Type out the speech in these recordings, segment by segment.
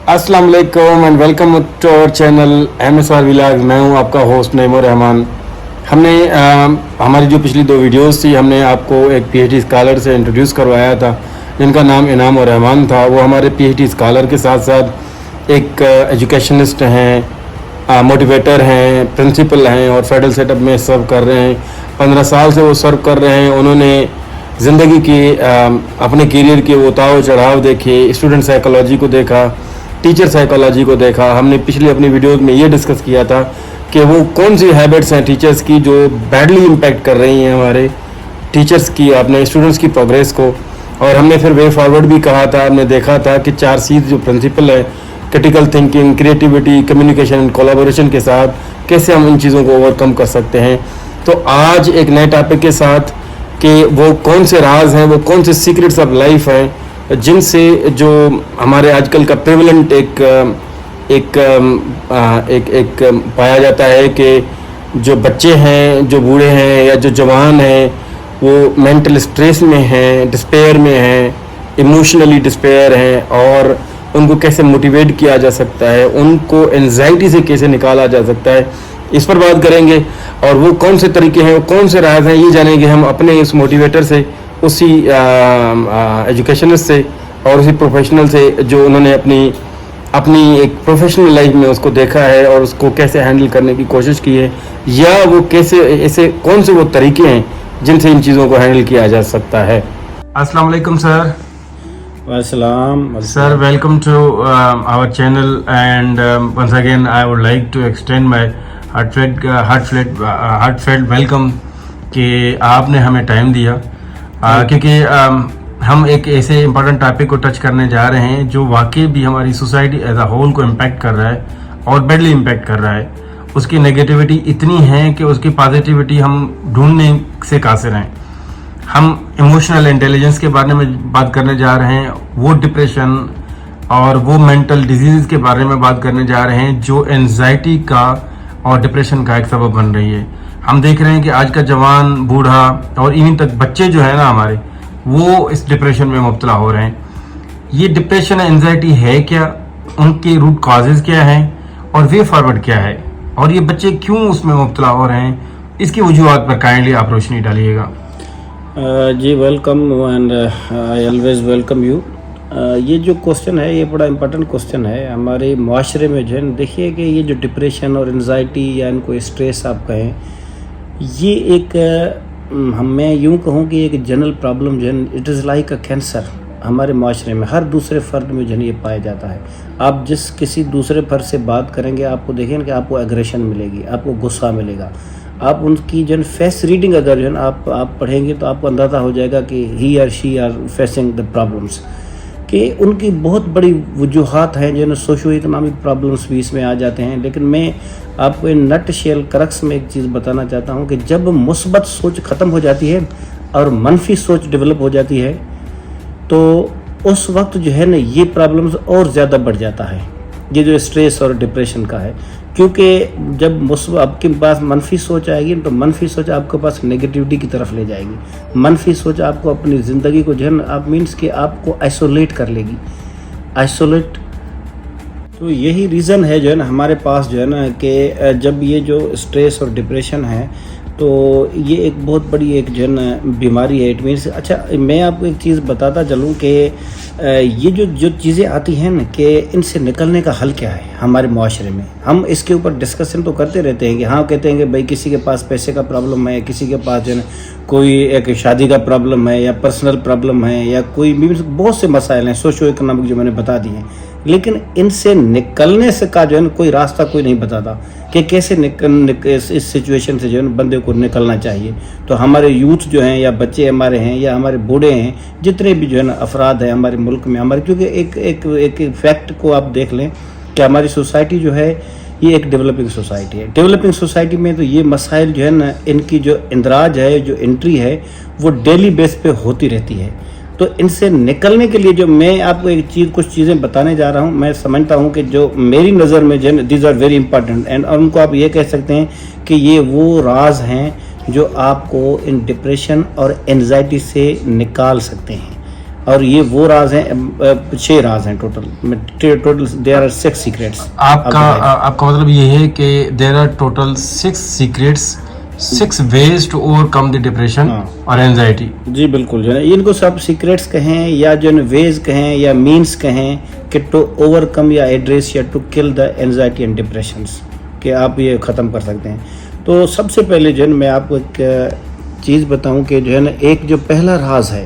अस्सलाम वालेकुम and welcome to our channel MSR vlog. मैं हूं आपका होस्ट नईमुर रहमान। हमने हमारी जो पिछली 2 वीडियोस थी, हमने आपको एक PhD स्कॉलर से इंट्रोड्यूस करवाया था जिनका नाम इनाम और रहमान था। वो हमारे PhD स्कॉलर के साथ साथ एक एजुकेशनिस्ट हैं, मोटिवेटर हैं, प्रिंसिपल हैं और फेडरल सेटअप में सर्व कर रहे हैं। 15 साल से वो सर्व कर रहे हैं। उन्होंने ज़िंदगी की अपने करियर के उतार चढ़ाव देखे, स्टूडेंट साइकोलॉजी को देखा, टीचर साइकोलॉजी को देखा। हमने पिछली अपनी वीडियोस में ये डिस्कस किया था कि वो कौन सी हैबिट्स हैं टीचर्स की जो बैडली इम्पैक्ट कर रही हैं हमारे टीचर्स की, अपने स्टूडेंट्स की प्रोग्रेस को। और हमने फिर वे फॉरवर्ड भी कहा था। हमने देखा था कि 4 C's जो प्रिंसिपल है, critical thinking, creativity, communication and collaboration के साथ कैसे हम इन चीज़ों को ओवरकम कर सकते हैं। तो आज एक नए टॉपिक के साथ कि वो कौन से राज हैं, वो कौन से सीक्रेट्स ऑफ लाइफ हैं जिनसे जो हमारे आजकल का प्रेवलेंट एक पाया जाता है कि जो बच्चे हैं, जो बूढ़े हैं या जो जवान हैं, वो मेंटल स्ट्रेस में हैं, डिस्पेयर में हैं, इमोशनली डिस्पेयर हैं और उनको कैसे मोटिवेट किया जा सकता है, उनको एंजाइटी से कैसे निकाला जा सकता है, इस पर बात करेंगे। और वो कौन से तरीके हैं, वो कौन से राज हैं, ये जानेंगे हम अपने इस मोटिवेटर से, उसी एजुकेशनिस्ट से और उसी प्रोफेशनल से जो उन्होंने अपनी एक प्रोफेशनल लाइफ में उसको देखा है और उसको कैसे हैंडल करने की कोशिश की है, या वो कैसे ऐसे कौन से वो तरीके हैं जिनसे इन चीज़ों को हैंडल किया जा सकता है। अस्सलाम वालेकुम sir. Assalam. Sir, welcome to our channel and once again I would like to extend my heartfelt welcome कि आपने हमें टाइम दिया, क्योंकि हम एक ऐसे इम्पोर्टेंट टॉपिक को टच करने जा रहे हैं जो वाकई भी हमारी सोसाइटी एज अ होल को इम्पैक्ट कर रहा है और बैडली इम्पैक्ट कर रहा है। उसकी नेगेटिविटी इतनी है कि उसकी पॉजिटिविटी हम ढूंढने से कासिर हैं। हम इमोशनल इंटेलिजेंस के बारे में बात करने जा रहे हैं, वो डिप्रेशन और वो मेंटल डिजीज़ के बारे में बात करने जा रहे हैं जो एंजाइटी का और डिप्रेशन का एक सबब बन रही है। हम देख रहे हैं कि आज का जवान, बूढ़ा और इवन तक बच्चे जो है ना हमारे, वो इस डिप्रेशन में मुब्तला हो रहे हैं। ये डिप्रेशन एंजाइटी है क्या, उनके रूट कॉजेज़ क्या हैं और वे फॉरवर्ड क्या है, और ये बच्चे क्यों उसमें मुब्तला हो रहे हैं, इसकी वजूहात पर काइंडली आप रोशनी डालिएगा। जी welcome and I always welcome you. ये जो क्वेश्चन है ये बड़ा इम्पोर्टेंट क्वेश्चन है हमारे माशरे में। जो है देखिए कि ये जो डिप्रेशन और एंजाइटी या इनको स्ट्रेस आप कहें, ये एक मैं यूँ कहूँ कि एक जनरल प्रॉब्लम जो है, it is like a cancer. हमारे माशरे में हर दूसरे फ़र्द में जो है ये पाया जाता है। आप जिस किसी दूसरे फ़र्द से बात करेंगे, आपको देखेंगे कि आपको एग्रेशन मिलेगी, आपको गुस्सा मिलेगा। आप उनकी जो फेस रीडिंग अगर जो है आप पढ़ेंगे तो आपको अंदाज़ा हो जाएगा कि ही और she are facing the problems, कि उनकी बहुत बड़ी वजूहात हैं जो सोशो इकोनॉमिक प्रॉब्लम्स भी इसमें आ जाते हैं। लेकिन मैं आपको इन नट शेल क्रक्स में एक चीज़ बताना चाहता हूँ कि जब मुस्बत सोच ख़त्म हो जाती है और मनफी सोच डेवलप हो जाती है तो उस वक्त जो है ना ये प्रॉब्लम्स और ज़्यादा बढ़ जाता है, ये जो स्ट्रेस और डिप्रेशन का है। क्योंकि जब आपके पास मनफी सोच आएगी तो मनफी सोच आपके पास नेगेटिविटी की तरफ ले जाएगी। मनफी सोच आपको अपनी ज़िंदगी को जो है ना आप मीन्स कि आपको आइसोलेट कर लेगी, आइसोलेट। तो यही रीज़न है जो है ना हमारे पास जो है ना कि जब ये जो स्ट्रेस और डिप्रेशन है तो ये एक बहुत बड़ी एक जो है ना बीमारी है। इट मीन्स अच्छा मैं आपको एक चीज़ बताता चलूँ कि ये जो चीज़ें आती हैं ना कि इनसे निकलने का हल क्या है हमारे माशरे में। हम इसके ऊपर डिस्कशन तो करते रहते हैं कि हाँ कहते हैं कि भाई किसी के पास पैसे का प्रॉब्लम है, किसी के पास जो है कोई एक शादी का प्रॉब्लम है या पर्सनल प्रॉब्लम है या कोई बहुत से मसाइल हैं सोशो इकोनॉमिक जो मैंने बता दिए हैं। लेकिन इनसे निकलने से का जो है कोई रास्ता कोई नहीं बताता कि कैसे इस सिचुएशन से जो है बंदे को निकलना चाहिए। तो हमारे यूथ जो हैं या बच्चे हमारे हैं या हमारे बूढ़े हैं, जितने भी जो है ना अफराद हैं हमारे मुल्क में हमारे, क्योंकि एक फैक्ट को आप देख लें कि हमारी सोसाइटी जो है ये एक डेवलपिंग सोसाइटी है। डेवलपिंग सोसाइटी में तो ये मसाइल जो है ना इनकी जो इंदराज है, जो एंट्री है वो डेली बेस पे होती रहती है। तो इनसे निकलने के लिए जो मैं आपको कुछ चीज़ें बताने जा रहा हूँ, मैं समझता हूँ कि जो मेरी नज़र में जो these are very important and उनको आप ये कह सकते हैं कि ये वो राज हैं جو آپ کو ان ڈپریشن اور انزائٹی سے نکال سکتے ہیں. اور یہ وہ راز ہیں 6 راز ہیں ٹوٹل دیر آر 6 سیکریٹس. آپ کا مطلب یہ ہے کہ there are total 6 secrets 6 ways to overcome the depression اور anxiety. جی بالکل جو ہے ان کو سب سیکریٹس کہیں یا جو ہے ویز کہیں یا مینس کہیں کہ ٹو اوور کم یا ایڈریس یا to kill the anxiety and depressions کہ آپ یہ ختم کر سکتے ہیں. تو سب سے پہلے جو ہے میں آپ کو ایک چیز بتاؤں کہ جو ہے نا ایک جو پہلا راز ہے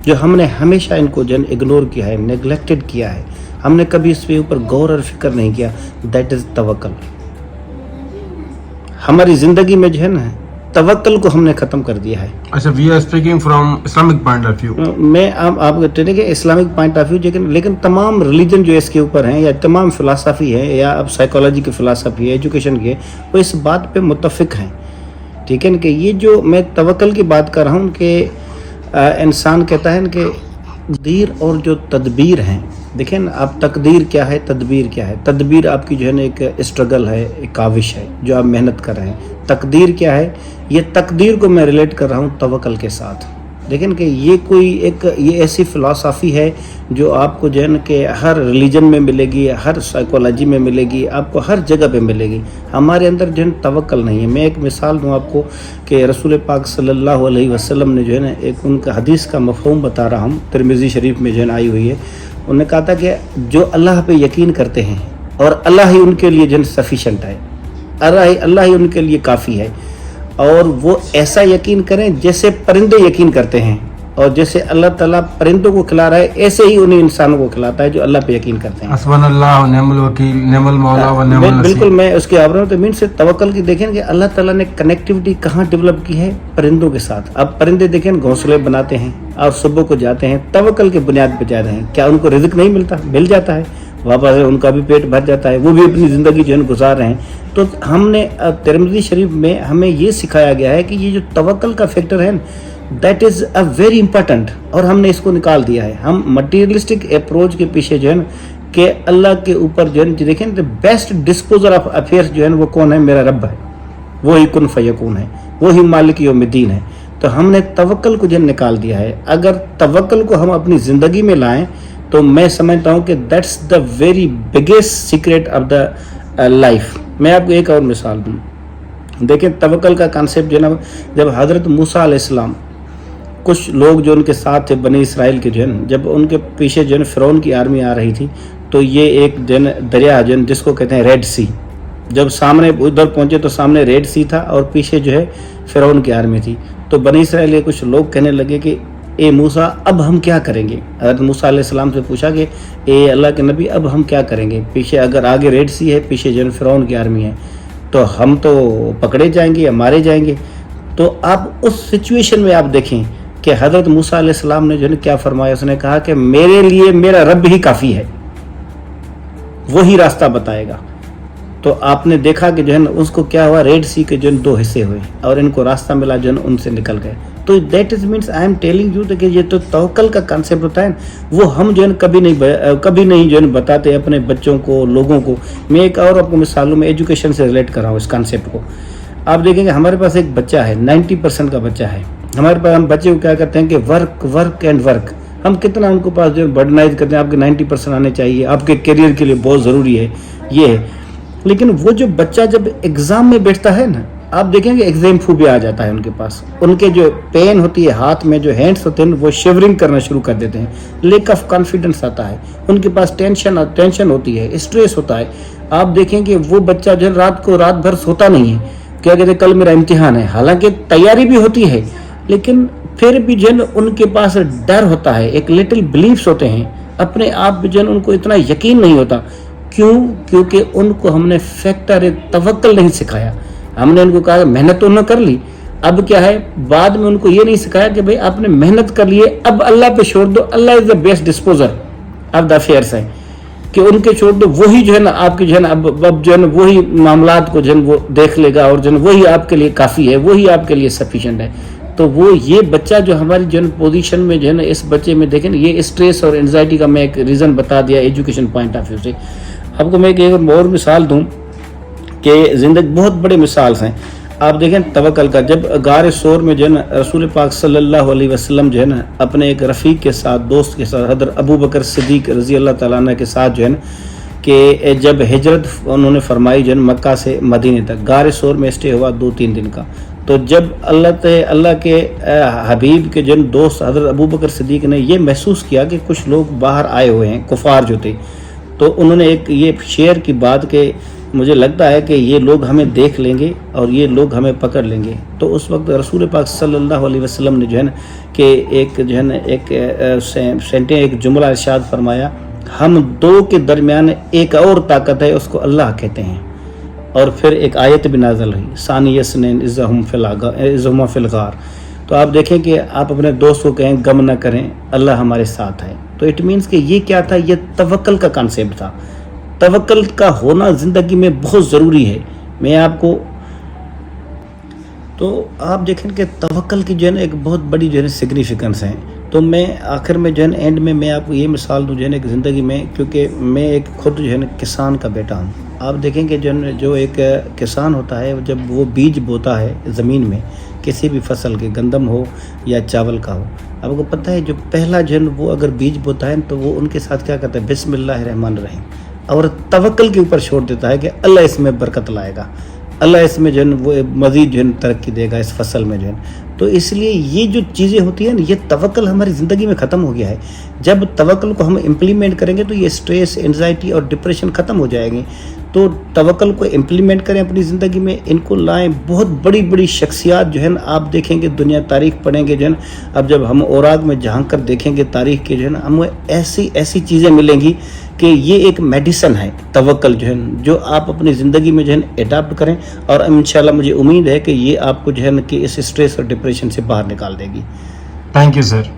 جو ہم نے ہمیشہ ان کو جو ہے اگنور کیا ہے, نیگلیکٹڈ کیا ہے, ہم نے کبھی اس پہ اوپر غور اور فکر نہیں کیا, دیٹ از توکل. ہماری زندگی میں جو ہے نا توکل کو ہم نے ختم کر دیا ہے. اچھا, we are speaking from Islamic point of view. میں آپ کو کہتے ہیں کہ اسلامک پوائنٹ آف ویو لیکن تمام ریلیجن جو اس کے اوپر ہیں یا تمام فلاسفی ہے یا اب سائیکالوجی کی فلاسفی ہے, ایجوکیشن کی ہے, وہ اس بات پہ متفق ہیں. ٹھیک ہے نا کہ یہ جو میں توکل کی بات کر رہا ہوں کہ انسان کہتا ہے نا کہ تقدیر اور جو تدبیر ہیں, دیکھیں نا آپ تقدیر کیا ہے, تدبیر کیا ہے. تدبیر آپ کی جو ہے نا ایک اسٹرگل ہے, ایک کاوش ہے جو آپ محنت کر رہے ہیں. تقدیر کیا ہے, یہ تقدیر کو میں ریلیٹ کر رہا ہوں توکل کے ساتھ. دیکھیں کہ یہ کوئی ایک یہ ایسی فلسفی ہے جو آپ کو جو ہے نا کہ ہر ریلیجن میں ملے گی, ہر سائیکالوجی میں ملے گی, آپ کو ہر جگہ پہ ملے گی. ہمارے اندر جو ہے توکل نہیں ہے. میں ایک مثال دوں آپ کو کہ رسول پاک صلی اللہ علیہ وسلم نے جو ہے نا ایک ان کا حدیث کا مفہوم بتا رہا ہوں, ترمذی شریف میں جو ہے نا آئی ہوئی ہے. انہوں نے کہا تھا کہ جو اللہ پہ یقین کرتے ہیں اور اللہ ہی ان کے لیے جو ہے سفیشینٹ ہے, اللہ ہی ان کے لیے کافی ہے, اور وہ ایسا یقین کریں جیسے پرندے یقین کرتے ہیں, اور جیسے اللہ تعالیٰ پرندوں کو کھلا رہا ہے ایسے ہی انہیں انسانوں کو کھلاتا ہے جو اللہ پہ یقین کرتے ہیں. حسبنا اللہ و نعم الوکیل نعم المولا و نعم النصیر. بالکل میں اس کے آبروں تو مین سے توکل کی دیکھیں کہ اللہ تعالیٰ نے کنیکٹیوٹی کہاں ڈیولپ کی ہے, پرندوں کے ساتھ. اب پرندے دیکھیں گھونسلے بناتے ہیں اور صبح کو جاتے ہیں, توکل کے بنیاد پہ جا رہے ہیں. کیا ان کو رزق نہیں ملتا؟ مل جاتا ہے, واپس ان کا بھی پیٹ بھر جاتا ہے, وہ بھی اپنی زندگی جو ہے گزار رہے ہیں. تو ہم نے ترمذی شریف میں ہمیں یہ سکھایا گیا ہے کہ یہ جو توکل کا فیکٹر ہے that is a very important, اور ہم نے اس کو نکال دیا ہے. ہم مٹیریلسٹک اپروچ کے پیچھے جو ہے نا کہ اللہ کے اوپر جو ہے دیکھیں بیسٹ ڈسپوزر آف افیئرس جو ہے وہ کون ہے؟ میرا رب ہے, وہی کن فیکون ہے, وہی مالک یوم الدین ہے. تو ہم نے توکل کو جو نکال دیا ہے. اگر توکل کو ہم اپنی زندگی میں لائیں تو میں سمجھتا ہوں کہ that's the very biggest secret of the life. میں آپ کو ایک اور مثال دوں. دیکھیں توکل کا کانسیپٹ جو ہے نا, جب حضرت موسیٰ علیہ السلام کچھ لوگ جو ان کے ساتھ تھے بنی اسرائیل کے جو ہے جب ان کے پیچھے جو ہے فرعون کی آرمی آ رہی تھی, تو یہ ایک جو ہے دریا جو ہے جس کو کہتے ہیں ریڈ سی, جب سامنے ادھر پہنچے تو سامنے ریڈ سی تھا اور پیچھے جو ہے فرعون کی آرمی تھی. تو بنی اسرائیل کے کچھ لوگ کہنے لگے کہ اے موسیٰ اب ہم کیا کریں گے؟ حضرت موسیٰ علیہ السلام سے پوچھا کہ اے اللہ کے نبی اب ہم کیا کریں گے؟ پیچھے اگر آگے ریڈ سی ہے, پیچھے جو ہے فرعون کی آرمی ہے, تو ہم تو پکڑے جائیں گے یا مارے جائیں گے. تو آپ اس سچویشن میں آپ دیکھیں کہ حضرت موسیٰ علیہ السلام نے جو ہے کیا فرمایا. اس نے کہا کہ میرے لیے میرا رب ہی کافی ہے, وہی راستہ بتائے گا. تو آپ نے دیکھا کہ جو ہے نا اس کو کیا ہوا, ریڈ سی کے جو ہے 2 حصے ہوئے اور ان کو راستہ ملا جو ہے ان سے نکل گئے. تو that is means I am telling you کہ یہ تو توکل کا کانسیپٹ ہوتا ہے, وہ ہم جو ہے کبھی نہیں جو ہے بتاتے اپنے بچوں کو, لوگوں کو. میں ایک اور آپ کو مثالوں میں ایجوکیشن سے ریلیٹ کر رہا ہوں اس کانسیپٹ کو. آپ دیکھیں گے ہمارے پاس ایک بچہ ہے, 90% کا بچہ ہے ہمارے پاس. ہم بچے کو کیا کرتے ہیں کہ ورک اینڈ ورک. ہم کتنا ان کو پاس جو ہے برڈنائز کرتے ہیں, آپ کے 90% آنے چاہیے, آپ کے کیریئر کے لیے بہت ضروری ہے, یہ ہے. لیکن وہ جو بچہ جب ایگزام میں بیٹھتا ہے نا, آپ دیکھیں گے ایگزام فوبیا آ جاتا ہے ان کے پاس. ان کے جو پین ہوتی ہے ہاتھ میں, جو ہینڈس ہوتے ہیں وہ شیورنگ کرنا شروع کر دیتے ہیں, لیک آف کانفیڈنس آتا ہے, ان کے پاس ٹینشن ہوتی ہے, اسٹریس ہوتا ہے. آپ دیکھیں کہ وہ بچہ جو رات بھر سوتا نہیں ہے, کیا کہتے ہیں کل میرا امتحان ہے. حالانکہ تیاری بھی ہوتی ہے لیکن پھر بھی جو ہے ان کے پاس ڈر ہوتا ہے, ایک لٹل بلیفس ہوتے ہیں, اپنے آپ جو ہے ان کو اتنا یقین نہیں ہوتا. کیوں؟ کیونکہ ان کو ہم نے فیکٹر توکل نہیں سکھایا. ہم نے ان کو کہا کہ محنت تو انہوں نے کر لی, اب کیا ہے بعد میں ان کو یہ نہیں سکھایا کہ بھئی آپ نے محنت کر لی ہے, اب اللہ پہ چھوڑ دو, Allah is the best disposer of the affairs ہے, کہ ان کے چھوڑ دو, وہی جو ہے نا آپ کی جو ہے نا اب جو ہے نا وہی معاملات کو جو ہے وہ دیکھ لے گا, اور جو ہے وہی آپ کے لیے کافی ہے, وہی آپ کے لیے سفیشینٹ ہے. تو وہ یہ بچہ جو ہماری جو ہے پوزیشن میں جو ہے نا اس بچے میں دیکھیں یہ اسٹریس اور انزائٹی کا میں ایک ریزن بتا دیا ایجوکیشن پوائنٹ آف ویو سے. آپ کو میں ایک اور مثال دوں کہ زندگی بہت بڑے مثال ہیں. आप देखें तवक्कल का, जब गार सौर में जो है ना रसूल पाक सल्लल्लाहु अलैहि वसल्लम जो है ना अपने एक रफ़ीक के साथ, दोस्त के साथ, हज़रत अबू बकर सिद्दीक़ रज़ी अल्लाह तआला अन्हु के साथ जो है ना कि जब हिजरत उन्होंने फरमाई जो है मक्का से मदीने तक, गार सौर में स्टे हुआ 2-3 दिन का। तो जब अल्लाह के हबीब के जो दोस्त हज़रत अबू बकर सिद्दीक़ ने ये महसूस किया कि कुछ लोग बाहर आए हुए हैं, कुफार जो थे, तो उन्होंने एक ये शेयर की बात कि मुझे लगता है कि ये लोग हमें देख लेंगे और ये लोग हमें पकड़ लेंगे। तो उस वक्त रसूल पाक सल्लल्लाहु अलैहि वसल्लम ने जो है ना कि एक जो है ना एक जुमला इरशाद फरमाया, हम दो के दरमियान एक और ताकत है, उसको अल्लाह कहते हैं। और फिर एक आयत भी नाज़िल हुई, सानी यसनैन इज़ हुमा फिल गार। तो आप देखें कि आप अपने दोस्त को कहें गम ना करें, अल्लाह हमारे साथ है। तो इट मीन्स कि ये क्या था, ये तवक्कल का कॉन्सेप्ट था। तवक्कल का होना ज़िंदगी में बहुत ज़रूरी है। मैं आपको, तो आप देखें कि तवक्कल की जो है ना एक बहुत बड़ी जो है सिग्निफिकेंस है। तो मैं आखिर में जो है एंड में मैं आपको ये मिसाल दूँ जो है ना ज़िंदगी में, क्योंकि मैं एक खुद जो है ना किसान का बेटा हूँ। आप देखें कि जो एक किसान होता है, जब वो बीज बोता है ज़मीन में किसी भी फसल के, गंदम हो या चावल का हो, आपको पता है जो पहला जो है वो अगर बीज बोता है तो वो उनके साथ क्या करता है, बिस्मिल्लाहिर्रहमानिर्रहीम, और तवक्कल के ऊपर छोड़ देता है कि अल्लाह इसमें बरकत लाएगा, अल्लाह इसमें जो है वो मज़ीद जो है तरक्की देगा इस फसल में जो है। तो इसलिए ये जो चीज़ें होती हैं ना, ये तवक्कल हमारी ज़िंदगी में ख़त्म हो गया है। जब तवक्कल को हम इम्प्लीमेंट करेंगे तो ये स्ट्रेस, एंजाइटी और डिप्रेशन ख़त्म हो जाएंगे। तो तवक्कल को इम्प्लीमेंट करें अपनी ज़िंदगी में, इनको लाएं। बहुत बड़ी बड़ी शख्सियात जो है ना आप देखेंगे, दुनिया तारीख़ पढ़ेंगे जो है ना, अब जब हम औराक में झांक कर देखेंगे तारीख़ के जो है ना, हमें ऐसी ऐसी चीज़ें मिलेंगी कि ये एक मेडिसिन है तवक्कल जो है, जो आप अपनी ज़िंदगी में जो है अडॉप्ट करें। और इंशाल्लाह मुझे उम्मीद है कि ये आपको जो है ना कि इस स्ट्रेस और डिप्रेशन से बाहर निकाल देगी। Thank you sir.